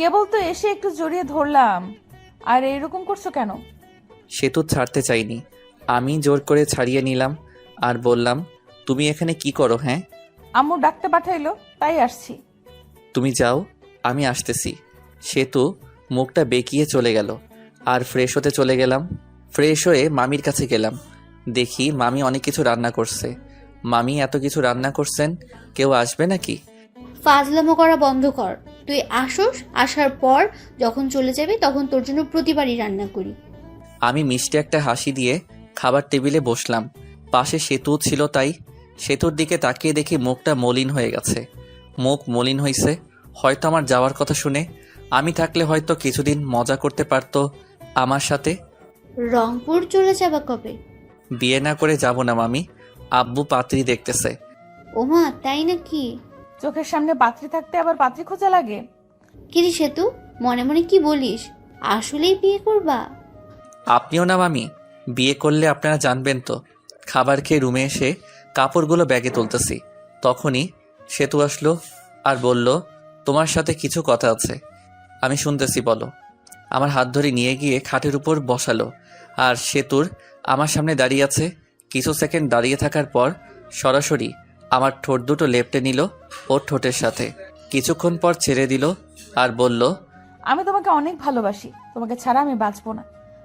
কেবল তো এসে একটু জড়িয়ে ধরলাম, আর এরকম করছো কেন? সেতু ছাড়তে চাইনি, আমি জোর করে ছাড়িয়ে নিলাম আর বললাম, তুমি এখানে কি করো? হ্যাঁ, আম্মু ডাকতে পাঠাইলো, তাই আসছি। তুমি যাও, আমি আসতেছি। সেতু মুখটা বেঁকিয়ে চলে গেল আর ফ্রেশ হতে চলে গেলাম। ফ্রেশ হয়ে মামির কাছে গেলাম, দেখি মামি অনেক কিছু রান্না করছে। মামি এত কিছু রান্না করছেন, কেউ আসবে নাকি? ফাজলামো করা বন্ধ কর। তুই আসোস, আসার পর যখন চলে যাবি তখন তোর জন্য প্রতিবারই রান্না করি। আমি মিষ্টি একটা হাসি দিয়ে খাবার টেবিলে বসলাম। পাশে সেতু ছিল, তাই সেতুর দিকে তাকিয়ে দেখি মুখটা মলিন হয়ে গেছে। মুখ মলিন হয়েছে, হয়তো আমার যাওয়ার কথা শুনে। আমি থাকলে হয়তো কিছুদিন মজা করতে পারতো আমার সাথে। রংপুর চলে যাবা কবে? বিয়ে না করে যাব না মামি, আব্বু পাত্রী দেখতেছে। ওমা, তাই নাকি? চোখের সামনে পাত্রী থাকতে আবার পাত্রী খোঁজা লাগে? কিরে সেতু, মনে মনে কি বলিস? আসলেই বিয়ে করবা? আপনিও না মামি, বিয়ে করলে আপনারা জানবেন তো। খাবার খেয়ে রুমে এসে কাপড়গুলো ব্যাগে তুলতেছি, তখনই সেতু আসলো আর বলল, তোমার সাথে কিছু কথা আছে। আমি শুনতেছি, বলো। আমার হাত ধরে নিয়ে গিয়ে খাটের উপর বসালো আর সেতুর আমার সামনে দাঁড়িয়ে আছে। কিছু সেকেন্ড দাঁড়িয়ে থাকার পর সরাসরি আমার ঠোঁট দুটো লেপটে নিল ওর ঠোঁটের সাথে। কিছুক্ষণ পর ছেড়ে দিল আর বলল, আমি তোমাকে অনেক ভালোবাসি, তোমাকে ছাড়া আমি বাঁচবো না।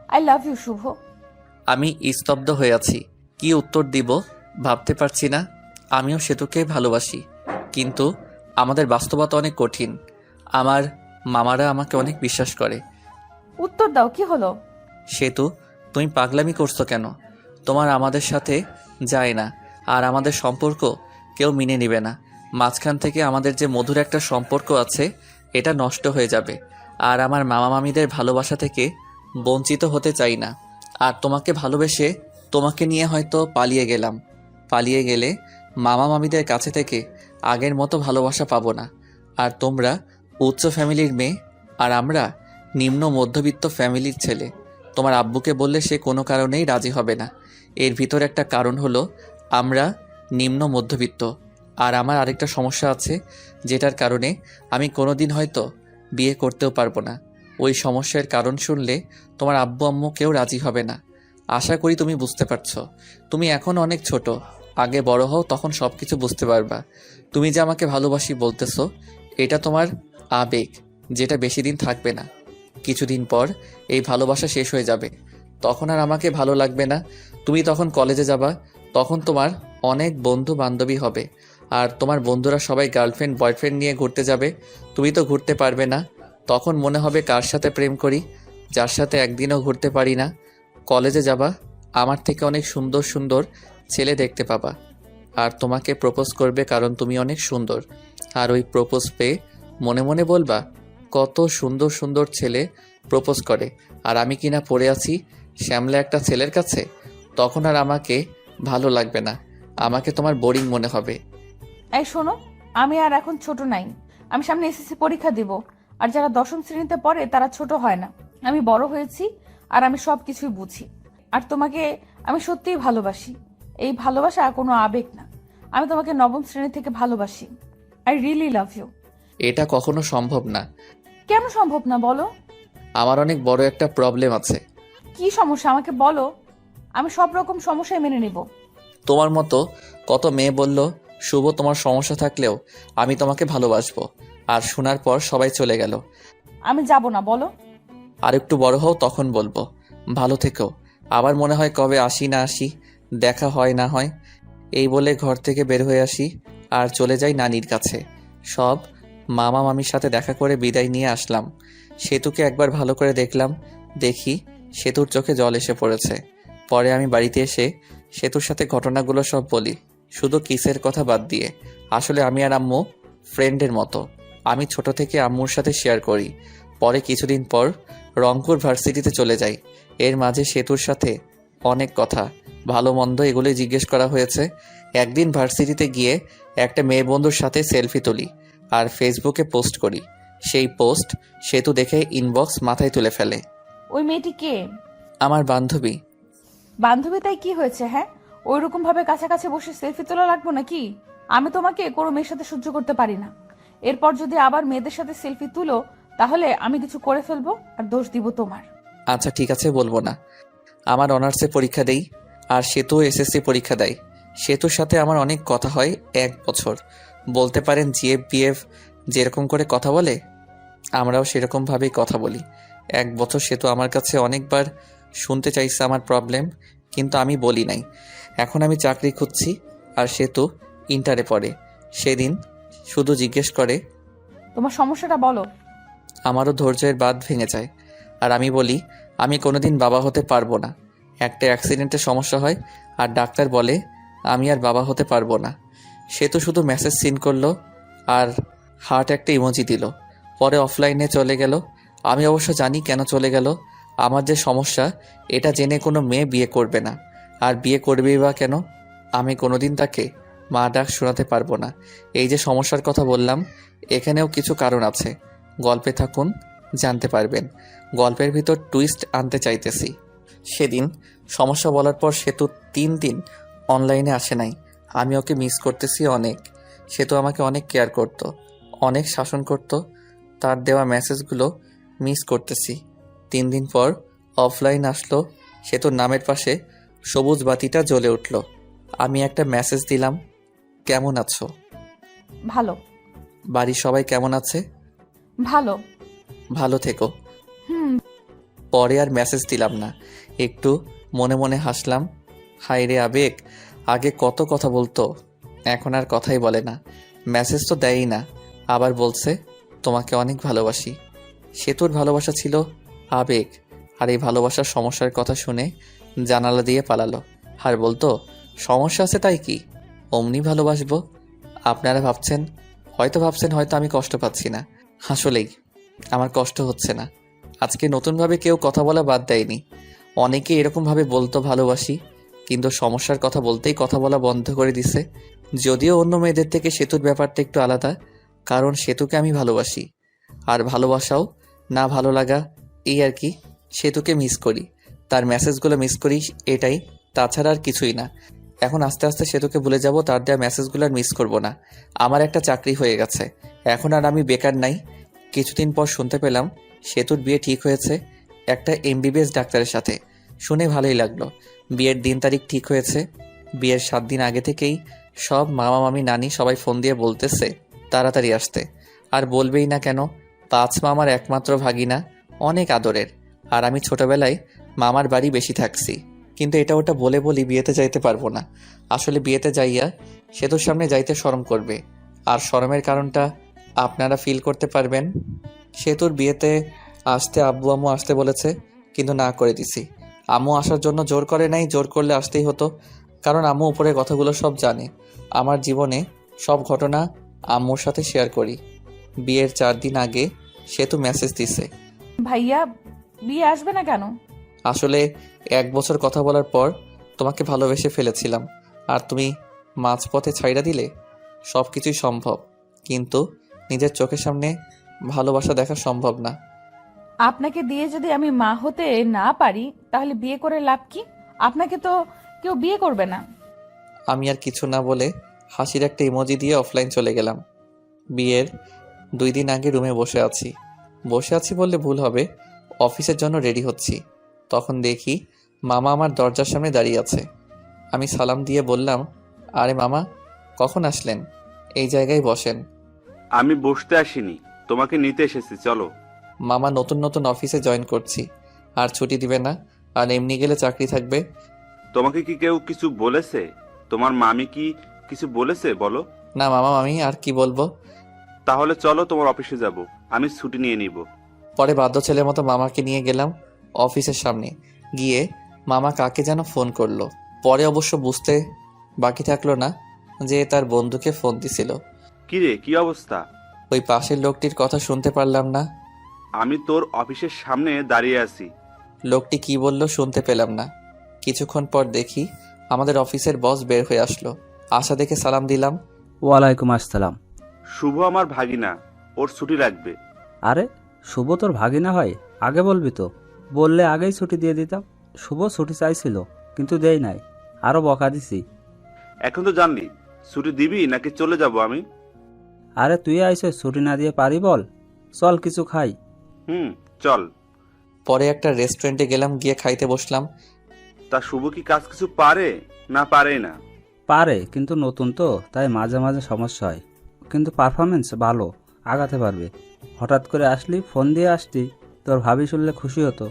আই লাভ ইউ শুভ। আমি স্তব্ধ হয়ে আছি, কি উত্তর দিব ভাবতে পারছি না। আমিও সেতুকে ভালোবাসি, কিন্তু আমাদের বাস্তবতা অনেক কঠিন। আমার মামারা আমাকে অনেক বিশ্বাস করে। উত্তর দাও, কি হলো? সেতু, তুমি পাগলামি করছো কেন? তোমার আমাদের সাথে যায় না, আর আমাদের সম্পর্ক কেউ মেনে নেবে না। মাঝখান থেকে আমাদের যে মধুর একটা সম্পর্ক আছে, এটা নষ্ট হয়ে যাবে। আর আমার মামা মামিদের ভালোবাসা থেকে বঞ্চিত হতে চাই না। আর তোমাকে ভালোবেসে তোমাকে নিয়ে হয়তো পালিয়ে গেলাম। পালিয়ে গেলে মামা মামিদের কাছে থেকে আগের মতো ভালোবাসা পাবো না। আর তোমরা উচ্চ ফ্যামিলির মেয়ে, আর আমরা নিম্ন মধ্যবিত্ত ফ্যামিলির ছেলে। তোমার আব্বুকে বললে সে কোনো কারণেই রাজি হবে না। এর ভিতর একটা কারণ হলো আমরা নিম্ন মধ্যবিত্ত। আর আমার আরেকটা সমস্যা আছে, যেটার কারণে আমি কোনোদিন হয়তো বিয়ে করতেও পারবো না। ওই সমস্যার কারণ শুনলে তোমার আব্বু আম্মু কেউ রাজি হবে না। আশা করি তুমি বুঝতে পারছো। তুমি এখন অনেক ছোট, আগে বড় হও, তখন সব কিছু বুঝতে পারবা। তুমি যে আমাকে ভালোবাসি বলতেছো, এটা তোমার আবেগ, যেটা বেশি দিন থাকবে না। কিছুদিন পর এই ভালোবাসা শেষ হয়ে যাবে, তখন আর আমাকে ভালো লাগবে না। তুমি তখন কলেজে যাবা, তখন তোমার অনেক বন্ধু বান্ধবী হবে, আর তোমার বন্ধুরা সবাই গার্লফ্রেন্ড বয়ফ্রেন্ড নিয়ে ঘুরতে যাবে। তুমি তো ঘুরতে পারবে না। তখন মনে হবে কার সাথে প্রেম করি, যার সাথে একদিনও ঘুরতে পারি না। কলেজে যাবা, আমার থেকে অনেক সুন্দর সুন্দর ছেলে দেখতে পাবা, আর তোমাকে প্রপোজ করবে কারণ তুমি অনেক সুন্দর। আর ওই প্রপোজ পেয়ে মনে মনে বলবা, কত সুন্দর সুন্দর ছেলে প্রপোজ করে, আর আমি কিনা পড়ে আছি শ্যামলা একটা ছেলের কাছে। তখন আর আমাকে ভালো লাগবে না, আমাকে তোমার বোরিং মনে হবে। এই শোনো, আমি আর এখন ছোট নাই। আমি সামনে এসএসসি পরীক্ষা দিব, আর যারা দশম শ্রেণীতে পড়ে তারা ছোট হয় না। আমি বড় হয়েছি, আর আমি সব কিছুই বুঝি। আর তোমাকে আমি সত্যিই ভালোবাসি। এই ভালোবাসা কোনো আবেগ না, আমি তোমাকে নবম শ্রেণী থেকে ভালোবাসি। I really love you. এটা কখনো সম্ভব না। কেন সম্ভব না বলো? আমার অনেক বড় একটা প্রবলেম আছে। কি সমস্যা আমাকে বলো, আমি সব রকম সমস্যায় মেনে নিব। তোমার মতো কত মেয়ে বলল, শুভ তোমার সমস্যা থাকলেও আমি তোমাকে ভালোবাসবো, আর শোনার পর সবাই চলে গেল। আমি যাব না, বলো। আর একটু বড় হও, তখন বলবো। ভালো থেকো। আবার মনে হয় কবে আসি না আসি, দেখা হয় না হয়। এই বলে ঘর থেকে বের হয়ে আসি আর চলে যাই নানির কাছে। সব মামা মামির সাথে দেখা করে বিদায় নিয়ে আসলাম। সেতুকে একবার ভালো করে দেখলাম, দেখি সেতুর চোখে জল এসে পড়েছে। পরে আমি বাড়িতে এসে সেতুর সাথে ঘটনাগুলো সব বলি, শুধু কিসের কথা বাদ দিয়ে। আসলে আমি আর আম্মু ফ্রেন্ডের মতো। আমি ছোট থেকে আম্মুর সাথে শেয়ার করি। পরে কিছুদিন পর রংপুর ভার্সিটিতে চলে যাই। এর মাঝে সেতুর সাথে অনেক কথা, ভালো মন্দ এগুলোই জিজ্ঞেস করা হয়েছে। একদিন ভার্সিটিতে গিয়ে একটা মেয়ে বন্ধুর সাথে সেলফি তুলি আর ফেসবুকে পোস্ট করি। সেই পোস্ট সেতু দেখে ইনবক্স মাথায় তুলে ফেলে। ওই মেয়েটি কে? আমার বান্ধবী। বান্ধবী, তাই কি হয়েছে? হ্যাঁ, ওই রকম ভাবে কাছাকাছি বসে সেলফি তোলা লাগবো নাকি? আমি তোমাকে কোনো মেয়ের সাথে সহ্য করতে পারি না। এরপর যদি আবার মেয়েদের সাথে সেলফি তুলো, তাহলে আমি কিছু করে ফেলবো আর দোষ দিব তোমার। আচ্ছা ঠিক আছে, বলবো না। আমার অনার্সে পরীক্ষা দেই আর সেতু এসএসসি পরীক্ষা দেয়। সেতুর সাথে আমার অনেক কথা হয় 1 বছর। বলতে পারেন জিএফ বিএফ যেরকম করে কথা বলে আমরাও সেরকমভাবেই কথা বলি। 1 বছর সেতু আমার কাছে অনেকবার শুনতে চাইছে আমার প্রবলেম, কিন্তু আমি বলি নাই। এখন আমি চাকরি খুঁজছি আর সেতু ইন্টারে পড়ে। সেদিন শুধু জিজ্ঞেস করে, তোমার সমস্যাটা বলো। আমারও ধৈর্যের বাঁধ ভেঙে যায় আর আমি বলি আমি কোনোদিন বাবা হতে পারবো না। একটা অ্যাক্সিডেন্টে সমস্যা হয় আর ডাক্তার বলে আমি আর বাবা হতে পারবো না। সে তো শুধু মেসেজ সিন করলো আর হার্ট একটা ইমোজি দিল, পরে অফলাইনে চলে গেল। আমি অবশ্য জানি কেন চলে গেল। আমার যে সমস্যা এটা জেনে কোনো মেয়ে বিয়ে করবে না, আর বিয়ে করবেই বা কেন? আমি কোনোদিন তাকে মা ডাক শোনাতে পারবো না। এই যে সমস্যার কথা বললাম এখানেও কিছু কারণ আছে, গল্পে থাকুন জানতে পারবেন। গল্পের ভিতর টুইস্ট আনতে চাইতেছি। সেদিন সমস্যা বলার পর সেতু 3 দিন অনলাইনে আসে নাই। আমি ওকে মিস করতেছি অনেক। সেতু আমাকে অনেক কেয়ার করত, অনেক শাসন করত। তার দেওয়া মেসেজগুলো মিস করতেছি। 3 দিন পর অফলাইন আসলো। সেতুর নামের পাশে সবুজ বাতিটা জ্বলে উঠল। আমি একটা মেসেজ দিলাম, কেমন আছো? ভালো। বাড়ির সবাই কেমন আছে? ভালো। ভালো থেকো। হুম। পরে আর মেসেজ দিলাম না, একটু মনে মনে হাসলাম। হায় রে আবেগ, আগে কত কথা বলতো, এখন আর কথাই বলে না। মেসেজ তো দেয়ই না, আবার বলছে তোমাকে অনেক ভালোবাসি। সেতুর ভালোবাসা ছিল আবেগ, আর এই ভালোবাসার সমস্যার কথা শুনে জানালা দিয়ে পালালো। আর বলতো সমস্যা আছে তাই কি, অমনি ভালোবাসবো। আপনারা ভাবছেন হয়তো আমি কষ্ট পাচ্ছি না। আসলেই আমার কষ্ট হচ্ছে না। আজকে নতুনভাবে কেউ কথা বলা বাদ দেয়নি। অনেকে এরকমভাবে বলতো ভালোবাসি, কিন্তু সমস্যার কথা বলতেই কথা বলা বন্ধ করে দিছে। যদিও অন্য মেয়েদের থেকে সেতুর ব্যাপারটা একটু আলাদা, কারণ সেতুকে আমি ভালোবাসি। আর ভালোবাসাও না ভালো লাগা, এই আর কি। সেতুকে মিস করি, তার মেসেজগুলো মিস করি, এটাই, তাছাড়া আর কিছুই না। এখন আস্তে আস্তে সেতুকে ভুলে যাব, তার দেওয়া মেসেজগুলো আর মিস করব না। আমার একটা চাকরি হয়ে গেছে, এখন আর আমি বেকার নাই। কিছুদিন পর শুনতে পেলাম সেতুর বিয়ে ঠিক হয়েছে একটা এমবিবিএস ডাক্তারের সাথে। শুনে ভালোই লাগলো। বিয়ের দিন তারিখ ঠিক হয়েছে। বিয়ের 7 দিন আগে থেকেই সব মামা মামি নানি সবাই ফোন দিয়ে বলতেছে তাড়াতাড়ি আসতে। আর বলবেই না কেন, 5 মামার একমাত্র ভাগিনা, অনেক আদরের। আর আমি ছোটবেলায় মামার বাড়ি বেশি থাকছি, কিন্তু এটা ওটা বলে বলি বিয়েতে যাইতে পারবো না। আসলে বিয়েতে যাইয়া সেতুর সামনে যাইতে শরম করবে, আর শরমের কারণটা আপনারা ফিল করতে পারবেন। সেতুর বিয়েতে আসতে আব্বু আম্মু আসতে বলেছে, কিন্তু না করে দিছি। আম্মু আসার জন্য জোর করে নাই, জোর করলে আসতেই হতো, কারণ আম্মু উপরে কথাগুলো সব জানে। আমার জীবনে সব ঘটনা আম্মুর সাথে শেয়ার করি। বিয়ের 4 দিন আগে সেতু মেসেজ দিছে, ভাইয়া বিয়ে আসবে না কেন? আসলে 1 বছর কথা বলার পর তোমাকে ভালোবেসে ফেলেছিলাম, আর তুমি মাঝপথে ছাইড়া দিলে। সব কিছুই সম্ভব, কিন্তু নিজের চোখের সামনে ভালোবাসা দেখা সম্ভব না। আপনাকে দিয়ে যদি আমি মা হতে না পারি তাহলে বিয়ে করে লাভ কি? আপনাকে তো কেউ বিয়ে করবে না। আমি আর কিছু না বলে হাসির একটা ইমোজি দিয়ে অফলাইন চলে গেলাম। বিয়ের 2 দিন আগে রুমে বসে আছি বললে ভুল হবে, অফিসের জন্য রেডি হচ্ছি। তখন দেখি মামা আমার দরজার সামনে দাঁড়িয়ে আছে। আমি সালাম দিয়ে বললাম, আরে মামা, কখন আসলেন? এই জায়গায় বসেন। আমি বসতে আসিনি, তোমাকে নিতে এসেছি, চলো। মামা, নতুন নতুন অফিসে জয়েন করছি, আর ছুটি দিবে না, আর এমনি গেলে চাকরি থাকবে। তোমাকে কি কেউ কিছু বলেছে? তোমার মামি কি কিছু বলেছে বলো? না মামা, আমি আর কি বলবো। তাহলে চলো, তোমার অফিসে যাব, আমি ছুটি নিয়ে নিব। পরে বাধ্য ছেলের মতো মামাকে নিয়ে গেলাম অফিসের সামনে। গিয়ে মামা কাকে যেন ফোন করলো। পরে অবশ্য বুঝতে বাকি থাকলো না যে তার বন্ধুকে ফোন দিছিল। কি রে, কি অবস্থা? ওই পাশের লোকটির কথা শুনতে পারলাম না। আমি তোর অফিসের সামনে দাঁড়িয়ে আছি। লোকটি কি বলল শুনতে পেলাম না। কিছুক্ষণ পর দেখি আমাদের অফিসের বস বের হয়ে আসলো। আশা দেখে সালাম দিলাম। ওয়ালাইকুম আসসালাম। শুভ আমার ভাগিনা, ওর ছুটি লাগবে। আরে শুভ তোর ভাগিনা হয়? আগে বলবি তো, বললে আগেই ছুটি দিয়ে দিতাম। শুভ ছুটি চাইছিল কিন্তু দেই নাই, আরো বকা দিছি। এখন তো জানলি, ছুটি দিবি নাকি চলে যাব আমি? আরে তুই আইসে ছুটি না দিয়ে পারি বল? চল কিছু খাই। চল। পরে একটা রেস্টুরেন্টে গেলাম, গিয়ে খাইতে বসলাম। তা শুভ কি কাজ কিছু পারে না পারেই না? পারে, কিন্তু নতুন তো, তাই মাঝে মাঝে সমস্যা হয়। কিন্তু পারফরমেন্স ভালো, আগাতে পারবে। হঠাৎ করে আসলি, ফোন দিয়ে আসতি, তোর ভাবি শুনলে খুশি হতো।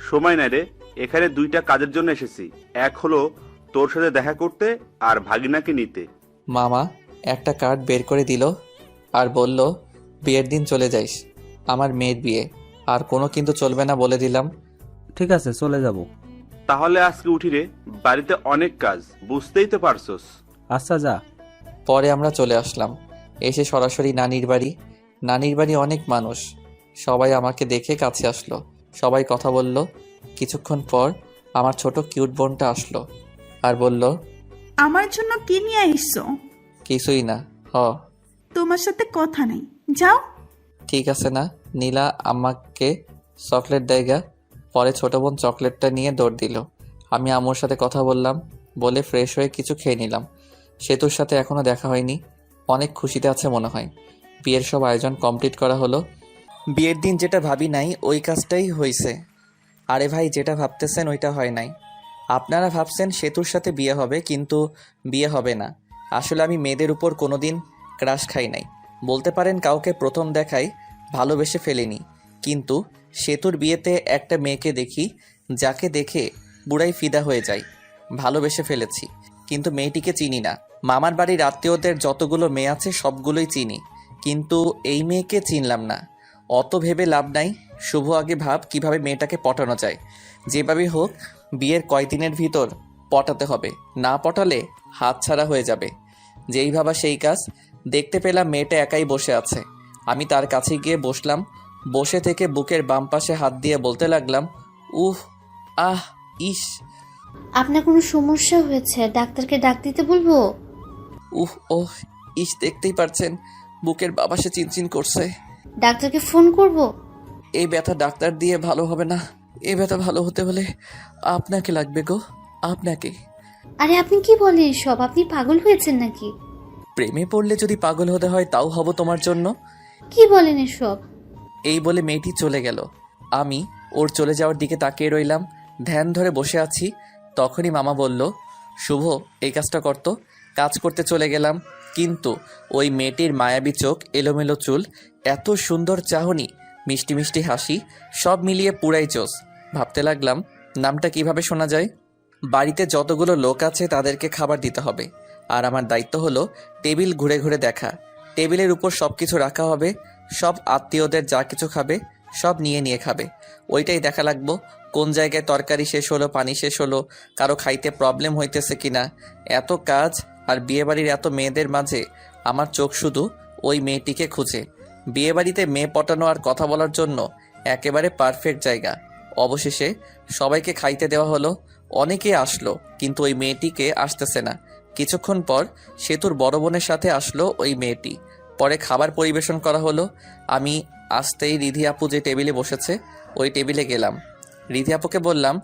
সময় নাই রে, এখানে দুইটা কাজের জন্য এসেছি। এক হলো তোর সাথে দেখা করতে, আর ভাগিনাকে নিতে। মামা একটা কার্ড বের করে দিল আর বলল, বিয়ের দিন চলে যাইস, আমার মেয়ের বিয়ে, আর কোনো কিন্তু চলবে না বলে দিলাম। ঠিক আছে, চলে যাব। তাহলে আজকে উঠি রে, বাড়িতে অনেক কাজ, বুঝতেই তো পারছস। আচ্ছা, যা। পরে আমরা চলে আসলাম, এসে সরাসরি নানির বাড়ি। নানির বাড়ি অনেক মানুষ, সবাই আমাকে দেখে কাছে আসলো, সবাই কথা বলল। কিছুক্ষণ পর আমার ছোট কিউট বোনটা আসলো আর বলল, আমার জন্য কি নিয়ে আইসো? কিছুই না। তোমার সাথে কথা নেই, যাও। ঠিক আছে না। নীলা আমাকে চকলেট দেয়গা। পরে ছোট বোন চকলেটটা নিয়ে দৌড় দিল। আমি আম্মুর সাথে কথা বললাম, বলে ফ্রেশ হয়ে কিছু খেয়ে নিলাম। সেতুর সাথে এখনো দেখা হয়নি, অনেক খুশিতে আছে মনে হয়। বিয়ের সব আয়োজন কমপ্লিট করা হলো। বিয়ের দিন যেটা ভাবি নাই ওই কাজটাই হয়েছে। আরে ভাই, যেটা ভাবতেছেন ওইটা হয় নাই। আপনারা ভাবছেন সেতুর সাথে বিয়ে হবে, কিন্তু বিয়ে হবে না। আসলে আমি মেয়েদের উপর কোনোদিন ক্রাশ খাই নাই, বলতে পারেন কাউকে প্রথম দেখায় ভালোবেসে ফেলিনি। কিন্তু সেতুর বিয়েতে একটা মেয়েকে দেখি, যাকে দেখে বুড়াই ফিদা হয়ে যায়। ভালোবেসে ফেলেছি, কিন্তু মেয়েটিকে চিনি না। মামার বাড়ির আত্মীয়দের যতগুলো মেয়ে আছে সবগুলোই চিনি, কিন্তু এই মেয়েকে চিনলাম না। অত ভেবে লাভ নাই, শুভ আগে ভাব কিভাবে মেয়েটাকে পটানো যায়। যেভাবে হোক বিয়ের কয়দিনের ভিতর পটাতে হবে, না পটালে হাতছাড়া হয়ে যাবে। যেই ভাবা সেই কাজ। দেখতে পেলাম মেয়েটা একাই বসে আছে। আমি তার কাছে গিয়ে বসলাম। বসে থেকে বুকের বাম পাশে হাত দিয়ে বলতে লাগলাম, উহ, আহ, ইস। আপনার কোনো সমস্যা হয়েছে? ডাক্তারকে ডাক দিতে বলবো? উহ, ওহ, ইস, দেখতেই পারছেন বুকের বাবাসে চিনচিন করছে। ডাক্তারকে ফোন করব? এই ব্যথা ডাক্তার দিয়ে ভালো হবে না। এই ব্যথা ভালো হতে হলে আপনাকে লাগবে গো, আপনাকে। আরে আপনি কি বলেন এসব? আপনি পাগল হয়েছেন নাকি? প্রেমে পড়লে যদি পাগল হতে হয় তাও হব তোমার জন্য। কি বলেন এসব? এই বলে মেয়েটি চলে গেল। আমি ওর চলে যাওয়ার দিকে তাকিয়ে রইলাম, ধ্যান ধরে বসে আছি। তখনই মামা বলল, শুভ এই কাজটা করতো। কাজ করতে চলে গেলাম, কিন্তু ওই মেয়েটির মায়াবী চোখ, এলোমেলো চুল, এত সুন্দর চাহনি, মিষ্টি মিষ্টি হাসি, সব মিলিয়ে পুরাই জোস। ভাবতে লাগলাম নামটা কিভাবে শোনা যায়। বাড়িতে যতগুলো লোক আছে তাদেরকে খাবার দিতে হবে, আর আমার দায়িত্ব হলো টেবিল ঘুরে ঘুরে দেখা। টেবিলের উপর সব কিছু রাখা হবে, সব আত্মীয়দের যা কিছু খাবে সব নিয়ে নিয়ে খাবে। ওইটাই দেখা লাগবো কোন জায়গায় তরকারি শেষ হলো, পানি শেষ হলো, কারো খাইতে প্রবলেম হইতেছে কিনা। এত কাজ আর বিয়েবাড়ির এত মেয়েদের মাঝে আমার চোখ শুধু ওই মেয়েটিকে খুঁজে। বিয়েবাড়িতে মেয়ে পটানো আর কথা বলার জন্য একেবারে পারফেক্ট জায়গা। অবশেষে সবাইকে খাইতে দেওয়া হলো। অনেকে আসলো, কিন্তু ওই মেয়েটিকে আসতেছে না। কিছুক্ষণ পর সেতুর বড় বোনের সাথে আসলো ওই মেয়েটি। পরে খাবার পরিবেশন করা হলো। আমি আসতেই রিধি আপু যে টেবিলে বসেছে ওই টেবিলে গেলাম। রিধি আপুকে বললাম,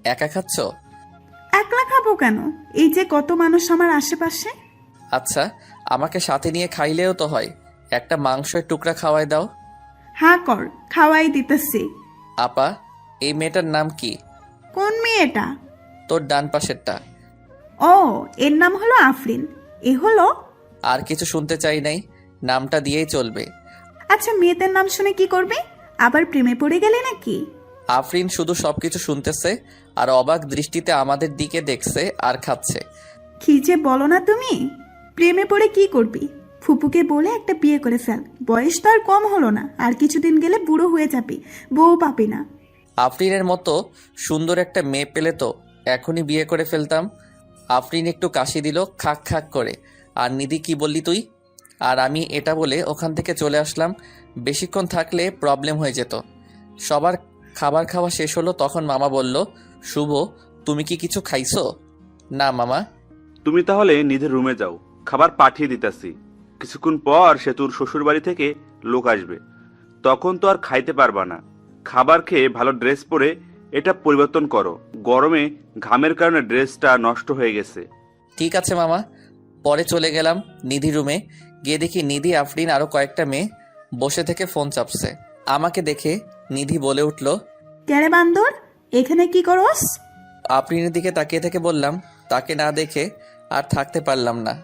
একা খাচ্ছ? একলা খাবো কেন? এই যে কত মানুষ আমার আশেপাশে। আচ্ছা, আমাকে সাথে নিয়ে খাইলেও তো হয়। একটা মাংসের টুকরা খাওয়াই দাও। হ্যাঁ কর, খাওয়াই দিতেছি। আপা, এই মেয়েটার নাম কি? কোন মেয়েটা? তোর ডান পাশেরটা। ও, এর নাম হলো আফরিন। এ হলো। আর কিছু শুনতে চাই নাই, নামটা দিয়েই চলবে। আচ্ছা, মেয়েদের নাম শুনে কি করবে? আবার প্রেমে পড়ে গেলে নাকি? আফরিন শুধু সবকিছু শুনতেছে আর অবাক দৃষ্টিতে আমাদের দিকে দেখছে আর খাচ্ছে। কি যে বলো না তুমি! প্রেমে পড়ে কি করবি? ফুপুকে বলে একটা বিয়ে করে ফেল, বয়স তো আর কম হলো না, আর কিছুদিন গেলে বুড়ো হয়ে যাবি, বউ পাবি না। আফরিনের মতো সুন্দর একটা মেয়ে পেলে তো এখনই বিয়ে করে ফেলতাম। আফরিন একটু কাশি দিল খাক খাক করে। আর নিধি, কি বললি তুই? আর আমি এটা বলে ওখান থেকে চলে আসলাম। বেশিক্ষণ থাকলে প্রবলেম হয়ে যেত। সবার খাবার খাওয়া শেষ হলো, তখন মামা বলল, শুভ তুমি কি কিছু খাইছো? না মামা। তুমি তাহলে নিজের রুমে যাও, খাবার পাঠিয়ে দিতেছি। কিছুক্ষণ পর সেতুর শ্বশুর বাড়ি থেকে লোক আসবে, তখন তো আর খাইতে পারবা না। খাবার খেয়ে ভালো ড্রেস পরে এটা পরিবর্তন করো, গরমে ঘামের কারণে ড্রেসটা নষ্ট হয়ে গেছে। ঠিক আছে মামা। পরে চলে গেলাম নিধি রুমে। গিয়ে দেখি নিধি, আফরিন আরও কয়েকটা মেয়ে বসে থেকে ফোন চাপছে। আমাকে দেখে নিধি বলে উঠল, ক্যারে বান্দর, এখানে কি করস? আফরিনের দিকে তাকিয়ে থেকে বললাম, তাকে না দেখে আর থাকতে পারলাম না।